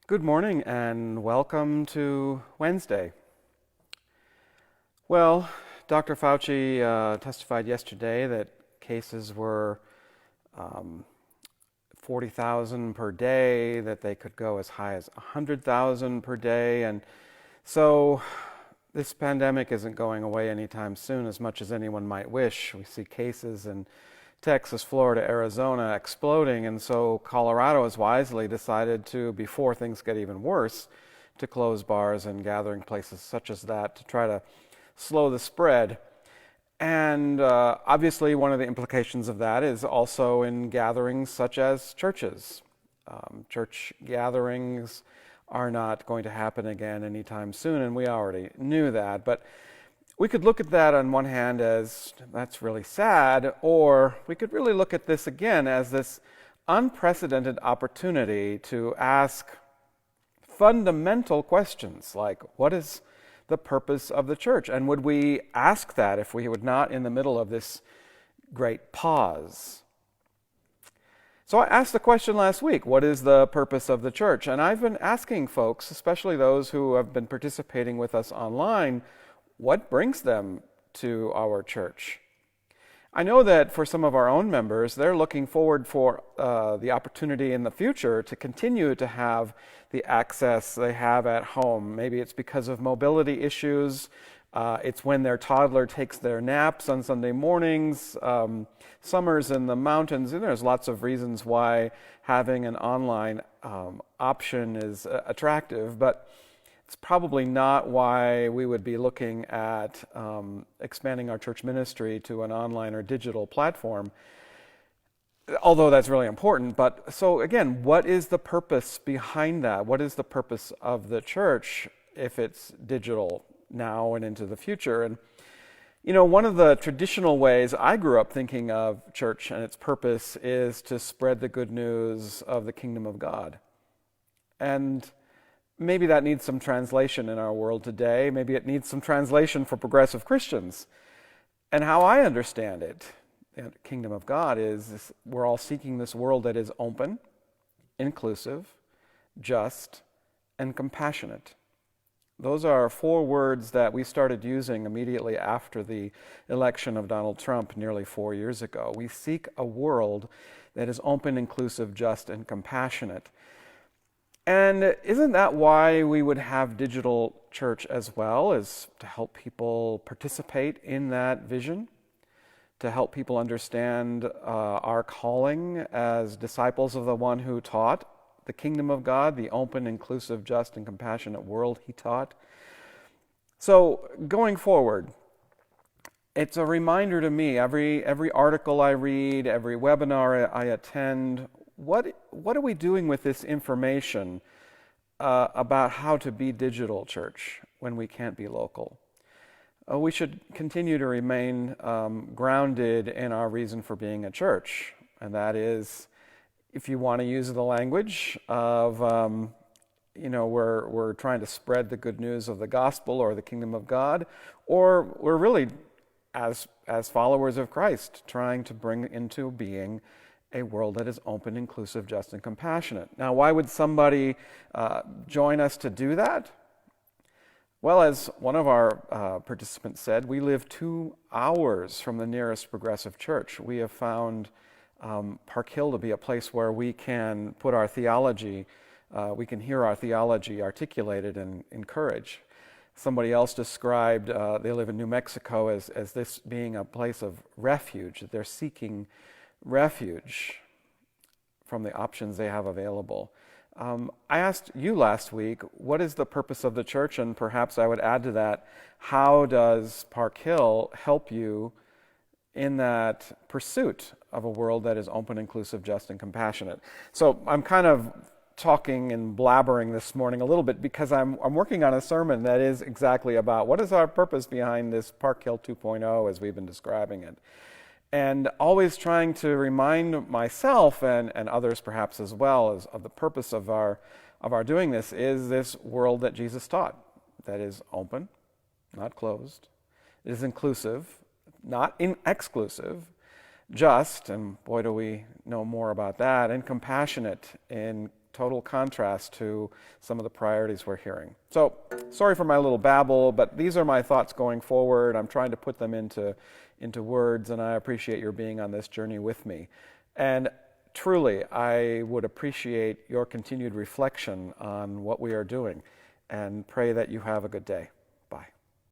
Good morning and welcome to Wednesday. Well, Dr. Fauci testified yesterday that cases were 40,000 per day, that they could go as high as 100,000 per day. And so this pandemic isn't going away anytime soon, as much as anyone might wish. We see cases in Texas, Florida, Arizona exploding, and so Colorado has wisely decided to, before things get even worse, to close bars and gathering places such as that to try to slow the spread. And obviously one of the implications of that is also in gatherings such as churches. Church gatherings are not going to happen again anytime soon, and we already knew that. But we could look at that on one hand as that's really sad, or we could really look at this again as this unprecedented opportunity to ask fundamental questions like, what is the purpose of the church? And would we ask that if we were not in the middle of this great pause? So I asked the question last week, what is the purpose of the church? And I've been asking folks, especially those who have been participating with us online, what brings them to our church? I know that for some of our own members, they're looking forward for the opportunity in the future to continue to have the access they have at home. Maybe it's because of mobility issues. It's when their toddler takes their naps on Sunday mornings, summers in the mountains, and there's lots of reasons why having an online option is attractive, but it's probably not why we would be looking at expanding our church ministry to an online or digital platform, although that's really important. But so again, what is the purpose behind that? What is the purpose of the church if it's digital now and into the future? And you know, one of the traditional ways I grew up thinking of church and its purpose is to spread the good news of the kingdom of God. And maybe that needs some translation in our world today. Maybe it needs some translation for progressive Christians. And how I understand it, the kingdom of God, is we're all seeking this world that is open, inclusive, just, and compassionate. Those are 4 words that we started using immediately after the election of Donald Trump nearly 4 years ago. We seek a world that is open, inclusive, just, and compassionate. And isn't that why we would have digital church as well, is to help people participate in that vision, to help people understand our calling as disciples of the one who taught the kingdom of God, the open, inclusive, just, and compassionate world he taught. So going forward, it's a reminder to me, every article I read, every webinar I attend, what are we doing with this information about how to be digital church when we can't be local? We should continue to remain grounded in our reason for being a church, and that is, if you want to use the language of, we're trying to spread the good news of the gospel or the kingdom of God, or we're really, as followers of Christ, trying to bring into being a world that is open, inclusive, just, and compassionate. Now, why would somebody join us to do that? Well, as one of our participants said, we live 2 hours from the nearest progressive church. We have found Park Hill to be a place where we can put our theology, we can hear our theology articulated and encouraged. Somebody else described, they live in New Mexico, as this being a place of refuge. They're seeking refuge from the options they have available. I asked you last week, what is the purpose of the church? And perhaps I would add to that, how does Park Hill help you in that pursuit of a world that is open, inclusive, just, and compassionate? So I'm kind of talking and blabbering this morning a little bit because I'm working on a sermon that is exactly about what is our purpose behind this Park Hill 2.0 as we've been describing it. And always trying to remind myself and others perhaps as well as of the purpose of our doing this is this world that Jesus taught, that is open, not closed. It is inclusive, not exclusive, just, and boy do we know more about that, and compassionate in total contrast to some of the priorities we're hearing. So, sorry for my little babble, but these are my thoughts going forward. I'm trying to put them into words, and I appreciate your being on this journey with me. And truly, I would appreciate your continued reflection on what we are doing, and pray that you have a good day. Bye.